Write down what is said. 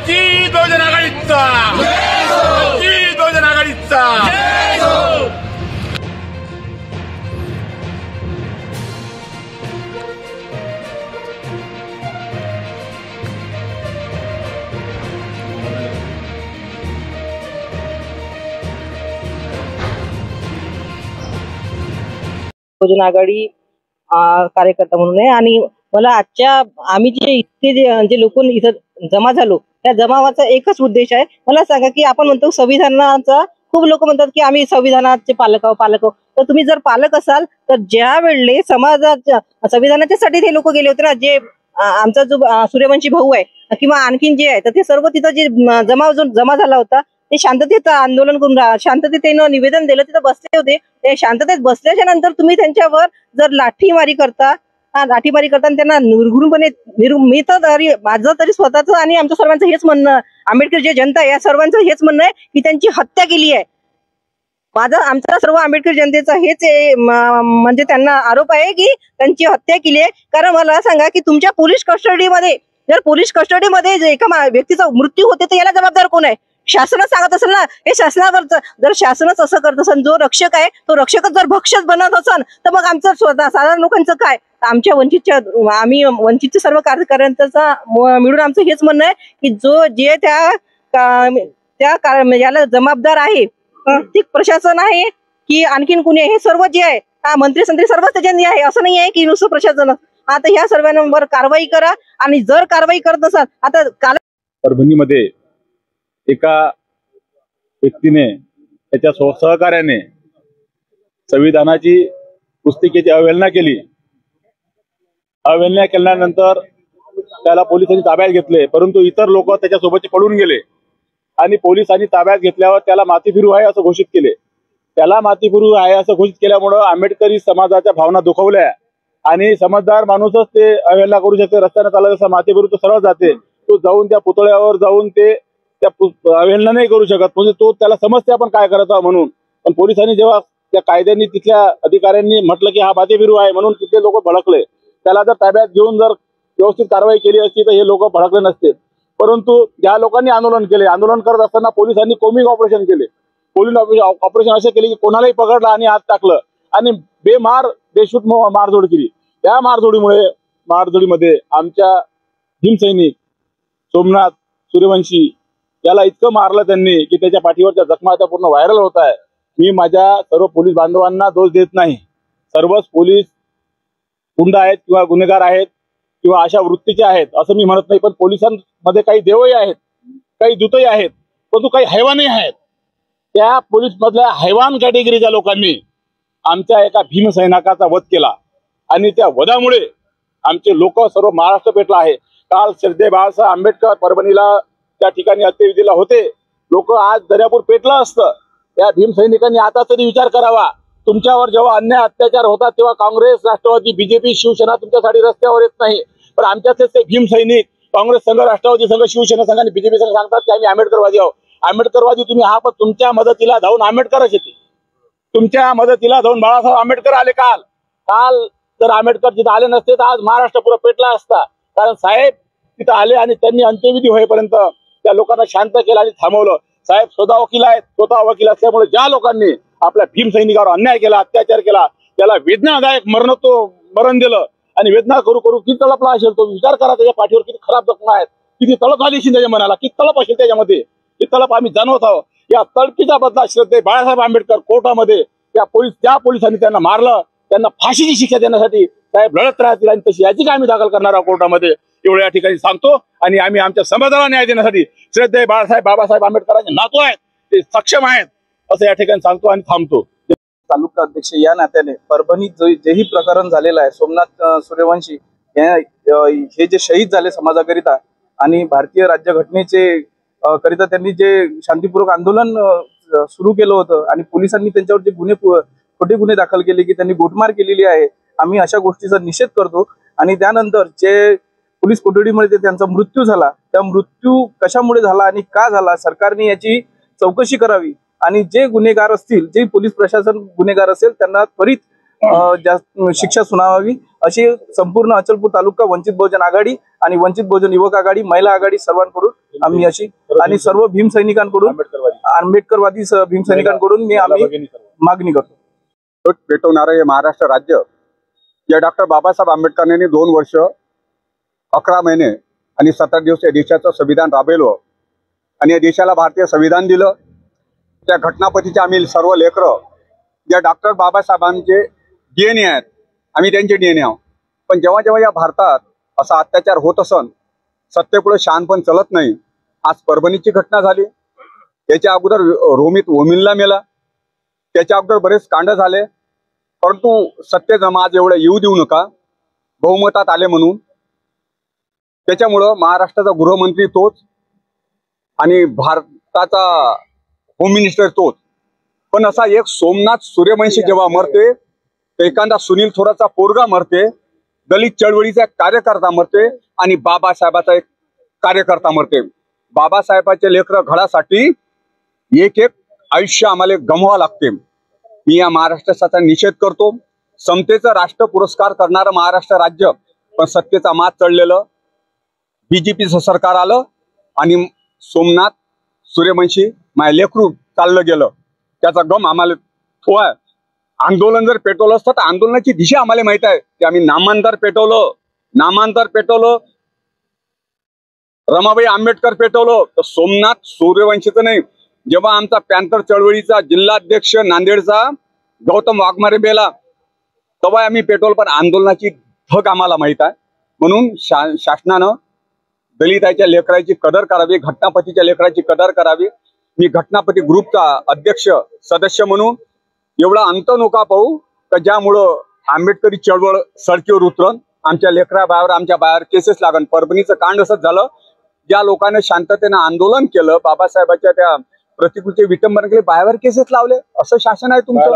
वंचित बहुजन आघाडीचा वंचित बहुजन आघाडीचा बहुजन आघाडी कार्यकर्ता म्हणून आहे आणि मला आजच्या आम्ही जे इतके जे लोक इथं जमा झालो त्या जमावाचा एकच उद्देश आहे. मला सांगा की आपण म्हणतो संविधानाचा, खूप लोक म्हणतात की आम्ही संविधानाचे पालक आहोत. तर तुम्ही जर पालक असाल तर ज्या वेळेला समाजाच्या संविधानाच्यासाठी ते लोक गेले होते ना, जे आमचा जो सूर्यवंशी भाऊ आहे किंवा आणखीन जे आहे, तर ते सर्व तिथं जे जमा झाला होता ते शांततेचं आंदोलन करून शांततेनं निवेदन दिलं, तिथं बसले होते. ते शांततेत बसल्याच्या नंतर तुम्ही त्यांच्यावर जर लाठीमारी करता त्यांना निर्घृणपणे मी तर माझं तरी स्वतःचं आणि आमच्या सर्वांचं हेच म्हणणं, आंबेडकर जे जनता या सर्वांचं हेच म्हणणं आहे की त्यांची हत्या केली आहे. आमचा सर्व आंबेडकर जनतेचा हेच म्हणजे त्यांना आरोप आहे की त्यांची हत्या केली आहे. कारण मला सांगा की तुमच्या पोलीस कस्टडीमध्ये जर एका व्यक्तीचा मृत्यू होते तर याला जबाबदार कोण आहे? शासन सांगत असेल ना. हे शासनावरचं जर शासनच असं करत असेल, जो रक्षक आहे तो रक्षकच जर भक्षक बनत असेल तर मग आमचं स्वतः साधारण लोकांचं काय? आमच्या आम्ही वंचितच्या सर्व कार्यकर्त्यांचा मिळून आमचं हेच म्हणणं आहे की जे त्या याला जबाबदार आहे ते प्रशासन आहे की आणखीन कुणी, हे सर्व जे आहे मंत्री सर्वच त्याच्यानी आहे. असं नाही आहे की नुसतं प्रशासन. आता ह्या सर्वांवर कारवाई करा आणि जर कारवाई करत असाल, आता काल परभणीमध्ये एका व्यक्तीने त्याच्या सहकार्याने संविधानाची पुस्तिकेची अवहेलना केली. अवहेलना केल्यानंतर त्याला पोलिसांनी ताब्यात घेतले, परंतु इतर लोक त्याच्यासोबतचे पळून गेले आणि पोलिसांनी ताब्यात घेतल्यावर त्याला माथेफिरू आहे असं घोषित केले. त्याला माथेफिरू आहे असं घोषित केल्यामुळं आंबेडकरी समाजाच्या भावना दुखावल्या आणि समजदार माणूसच ते अवहेलना करू शकते. रस्त्याने चालत असं माथेफिरू तो सरळ जाते, तो जाऊन त्या पुतळ्यावर जाऊन ते त्या अवहेलना नाही करू शकत, म्हणजे तो त्याला समजते आपण काय करत आहोत म्हणून. पण पोलिसांनी जेव्हा त्या कायद्यांनी तिथल्या अधिकाऱ्यांनी म्हटलं की हा माथेफिरू आहे म्हणून तिथले लोक भडकले. त्याला जर ताब्यात घेऊन जर व्यवस्थित कारवाई केली असती तर हे लोक भडकले नसते. परंतु ज्या लोकांनी आंदोलन केले, आंदोलन करत असताना पोलिसांनी कोमिंग ऑपरेशन केले. पोलीस ऑपरेशन असे केले की कोणालाही पकडलं आणि आत टाकलं आणि बेशूट मारझोड केली. त्या मारझोडीमध्ये आमच्या भीमसैनिक सोमनाथ सूर्यवंशी याला इतकं मारलं त्यांनी की त्याच्या पाठीवरच्या जखमा आता पूर्ण व्हायरल होत आहे. मी माझ्या सर्व पोलीस बांधवांना दोष देत नाही. सर्वच पोलीस गुंड आहेत किंवा गुन्हेगार आहेत किंवा अशा वृत्तीचे आहेत असं मी म्हणत नाही. पण पोलिसांमध्ये काही देवही आहेत, काही दूतही आहेत, परंतु काही हैवानही आहेत. त्या पोलीस मधल्या हैवान कॅटेगरीच्या लोकांनी आमच्या एका भीमसैनिकाचा वध केला आणि त्या वधामुळे आमचे लोक सर्व महाराष्ट्र पेटला आहे. काल श्रद्धेय बाळासाहेब आंबेडकर परभणीला त्या ठिकाणी अंत्यविधीला होते. लोक आज दर्यापूर पेटलं असतं. त्या भीमसैनिकांनी आता तरी विचार करावा. तुमच्यावर जेव्हा अन्याय अत्याचार होतात तेव्हा काँग्रेस, राष्ट्रवादी, बीजेपी, शिवसेना तुमच्यासाठी रस्त्यावर येत नाही. पण आमच्यातलेच ते भीमसैनिक काँग्रेस संघ, राष्ट्रवादी संघ, शिवसेना संघ आणि बीजेपी संघ सांगतात की आम्ही आंबेडकरवादी आहोत. आंबेडकरवादी तुम्ही हा, पण तुमच्या मदतीला धावून आंबेडकरच येते. तुमच्या मदतीला धावून बाळासाहेब आंबेडकर आले. काल जर आंबेडकर तिथे आले नसते तर आज महाराष्ट्र पुरा पेटला असता. कारण साहेब तिथं आले आणि त्यांनी अंत्यविधी होईपर्यंत त्या लोकांना शांत केलं आणि थांबवलं. साहेब स्वतः वकील आहेत. स्वतः वकील असल्यामुळे ज्या लोकांनी आपल्या भीमसैनिकावर अन्याय केला, अत्याचार केला, त्याला वेदनादायक मरण दिलं आणि वेदना करू किती तळपला असेल तो. विचार करा त्याच्या पाठीवर किती खराब जखमा आहेत, किती तळप आली असेल त्याच्या मनाला, किती तळप असेल त्याच्यामध्ये. ही तळप आम्ही जाणवत आहोत. या तळपीचा बदला श्रद्धेय बाळासाहेब आंबेडकर कोर्टामध्ये ज्या पोलिसांनी त्यांना मारलं त्यांना फाशीची शिक्षा देण्यासाठी साहेब लढत राहतील आणि तशी याचिका आम्ही दाखल करणार आहोत कोर्टामध्ये. एवढ्या या ठिकाणी सांगतो आणि आम्ही आमच्या समाजाला न्याय देण्यासाठी श्रद्धेय बाबासाहेब आंबेडकरांचे नातू आहेत, ते सक्षम आहेत असं या ठिकाणी सांगतो आणि थांबतो. तालुका अध्यक्ष या नात्याने परभणीत जेही प्रकरण झालेलं आहे, सोमनाथ सूर्यवंशी हे जे शहीद झाले समाजाकरिता आणि भारतीय राज्यघटनेचे करिता त्यांनी जे शांतीपूर्वक आंदोलन सुरू केलं होतं आणि पोलिसांनी त्यांच्यावर जे खोटे गुन्हे दाखल केले की त्यांनी गोटमार केलेली आहे, आम्ही अशा गोष्टीचा निषेध करतो. आणि त्यानंतर जे पोलीस कोठडीमध्ये त्यांचा मृत्यू झाला, त्या मृत्यू कशामुळे झाला आणि का झाला, सरकारने याची चौकशी करावी आणि जे गुन्हेगार असतील, जे पोलीस प्रशासन गुन्हेगार असेल त्यांना त्वरित शिक्षा सुनावावी अशी संपूर्ण अचलपूर तालुका वंचित बहुजन आघाडी आणि वंचित बहुजन युवक आघाडी महिला आघाडी सर्वांकडून आम्ही अशी आणि सर्व भीमसैनिकांकडून आंबेडकरवादी भीमसैनिकांकडून आम्ही मागणी करतो. पेटवणारं हे महाराष्ट्र राज्य या डॉक्टर बाबासाहेब आंबेडकरांनी 2 वर्ष 11 महिने आणि 17 दिवस या देशाचं संविधान राबवलं आणि या देशाला भारतीय संविधान दिलं. त्या घटनापतीचे आम्ही सर्व लेकरं या डॉक्टर बाबासाहेबांचे DNA आहेत, आम्ही त्यांचे DNA आहोत. पण जेव्हा जेव्हा या भारतात असा अत्याचार होत असन, सत्तेपुढे शहाणपण चलत नाही. आज परभणीची घटना झाली, त्याच्या अगोदर रोमित ओमिनला मेला, त्याच्या अगोदर बरेच कांड झाले. परंतु सत्तेचं आज एवढं येऊ देऊ नका, बहुमतात आले म्हणून. त्याच्यामुळं महाराष्ट्राचा गृहमंत्री तोच आणि भारताचा होम मिनिस्टर तोच. पण असा एक सोमनाथ सूर्यवंशी जेव्हा मरते, तर एखादा सुनील थोराचा पोरगा मरते, दलित चळवळीचा एक कार्यकर्ता मरते आणि बाबासाहेबाचा एक कार्यकर्ता मरते. बाबासाहेबाचे लेकरं घडासाठी एक एक आयुष्य आम्हाला गमवावं लागते. मी या महाराष्ट्राचा निषेध करतो. समतेचं राष्ट्र पुरस्कार करणारं महाराष्ट्र राज्य, पण सत्तेचा मात चढलेलं BJPचं सरकार आलं आणि सोमनाथ सूर्यवंशी माझ्या लेकरू चाललं गेलं. त्याचा गम आम्हाला थोय. आंदोलन जर पेटवलं असतं तर आंदोलनाची दिशा आम्हाला माहित आहे की आम्ही नामांतर पेटवलं, रमाबाई आंबेडकर पेटवलं, तर सोमनाथ सूर्यवंशीचं नाही. जेव्हा आमचा पॅन्थर चळवळीचा जिल्हाध्यक्ष नांदेडचा गौतम वाघमारे मेला, तेव्हा आम्ही पेट्रोल. पण आंदोलनाची धग आम्हाला माहित आहे. म्हणून शासनानं दलिताच्या लेकराची कदर करावी, घटनापतीच्या लेकराची कदर करावी. मी घटनापती ग्रुपचा अध्यक्ष सदस्य म्हणून एवढा अंत नका पाहू का ज्यामुळं आंबेडकरी चळवळ सडकीवर उतरण, आमच्या लेकरा बायावर आमच्या बायावर केसेस लागन. परभणीचं कांड असंच झालं. ज्या लोकांनी शांततेनं आंदोलन केलं, बाबासाहेबांच्या त्या प्रतिकृतीचे विटंबन केले, बायावर केसेस लावले. असं शासन आहे तुमचं.